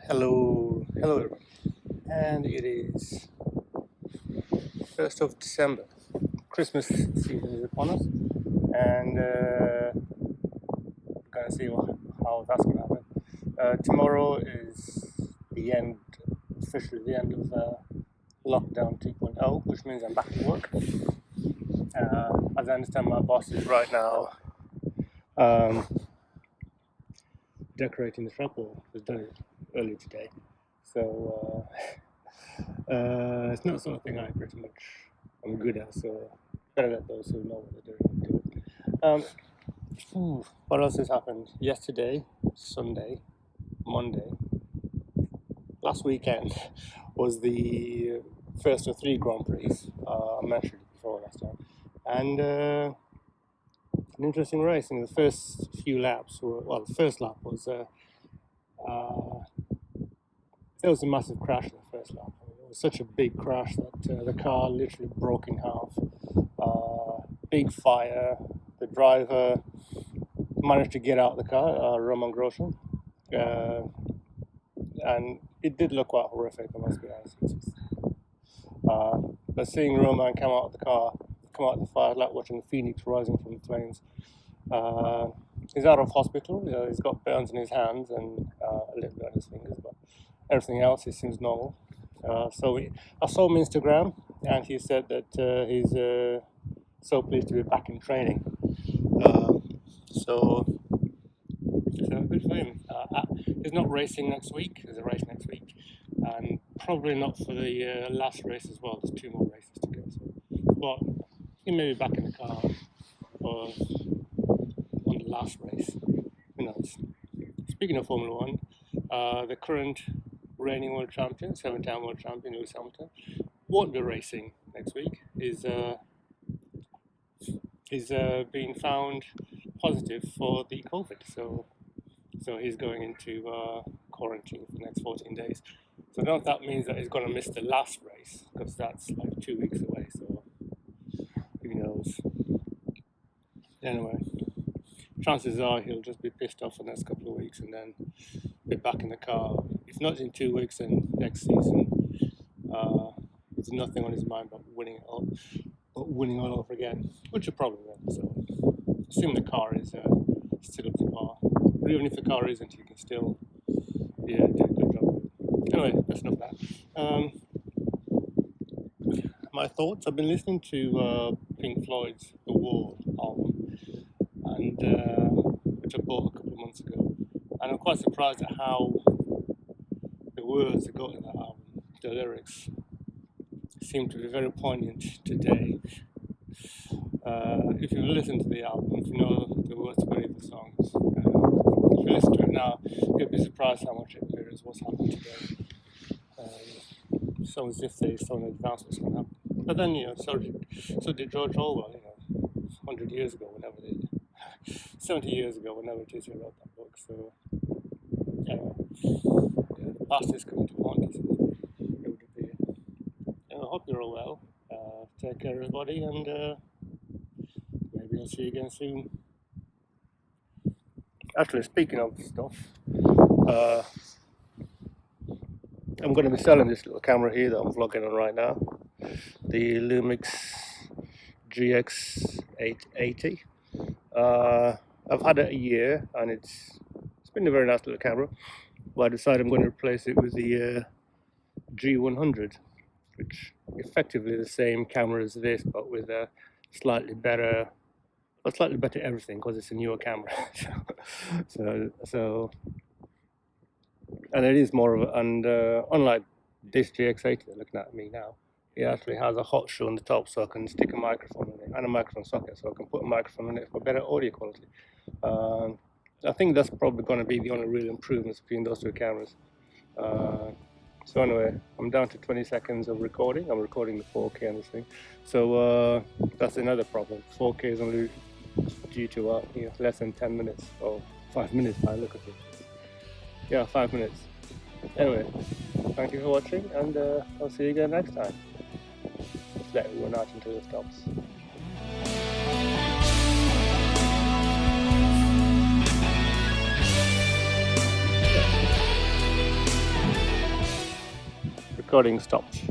Hello everyone. And it is 1st of December. Christmas season is upon us, and we're gonna see how that's gonna happen. Tomorrow is the end, officially the end of lockdown 2.0, which means I'm back to work. As I understand, my boss is right now decorating the shop, or has done it earlier today. So it's not the sort of thing I pretty much am good at, so better let those who know what they're doing do it. What else has happened? Yesterday, Sunday, Monday, last weekend was the first of three Grand Prix. I mentioned it before last time. And an interesting race. In the first few laps, the first lap was there was a massive crash in the first lap. It was such a big crash that the car literally broke in half. Big fire. The driver managed to get out of the car, Roman Grosjean, and it did look quite horrific, I must be honest. But seeing Roman come out of the fire, like watching the phoenix rising from the flames. He's out of hospital. He's got burns in his hands and a little bit on his fingers, but everything else he seems normal. I saw him on Instagram, and he said that he's so pleased to be back in training. So good for him. He's not racing next week. There's a race next week, and probably not for the last race as well. There's two more races to go. So, but he may be back in the car for on the last race. Who knows? Speaking of Formula One, the current reigning world champion, 7-time world champion Lewis Hamilton, won't be racing next week. He's been found positive for the COVID, so he's going into quarantine for the next 14 days. So I don't know if that means that he's going to miss the last race, because that's like 2 weeks away, so who knows. Anyway, chances are he'll just be pissed off for the next couple of weeks and then be back in the car. If not in 2 weeks, then next season. There's nothing on his mind but winning all over again, which will probably will. So assume the car is still up to par. But even if the car isn't, you can still do a good job. Anyway, that's enough of that. My thoughts. I've been listening to Pink Floyd's The Wall album, and which I bought a couple of months ago, and I'm quite surprised at how the words that go in that album, the lyrics, seem to be very poignant today. If you listen to the album, if you know the words to many of the songs, if you listen to it now, you'll be surprised how much it mirrors what's happening today. So as if they saw in advance what's going to happen. But then, so did George Orwell, 100 years ago, 70 years ago, whenever it is he wrote that book. So, the past is coming to haunt us. I hope you're all well. Take care, everybody, and maybe I'll see you again soon. Actually, speaking of stuff, I'm going to be selling this little camera here that I'm vlogging on right now, the Lumix GX880. I've had it a year, and it's been a very nice little camera, but I decided I'm going to replace it with the G100, which effectively the same camera as this, but with a slightly better everything, because it's a newer camera. so and it is more of unlike this GX80 looking at me now, it actually has a hot shoe on the top, so I can stick a microphone in it and a microphone socket, so I can put a microphone in it for better audio quality. I think that's probably going to be the only real improvements between those two cameras. So anyway, I'm down to 20 seconds of recording. I'm recording the 4K on this thing. So that's another problem. 4K is only due to less than 10 minutes, or 5 minutes by the look of it. Yeah, 5 minutes. Anyway, thank you for watching, and I'll see you again next time. Just let everyone out until it stops. recording stopped.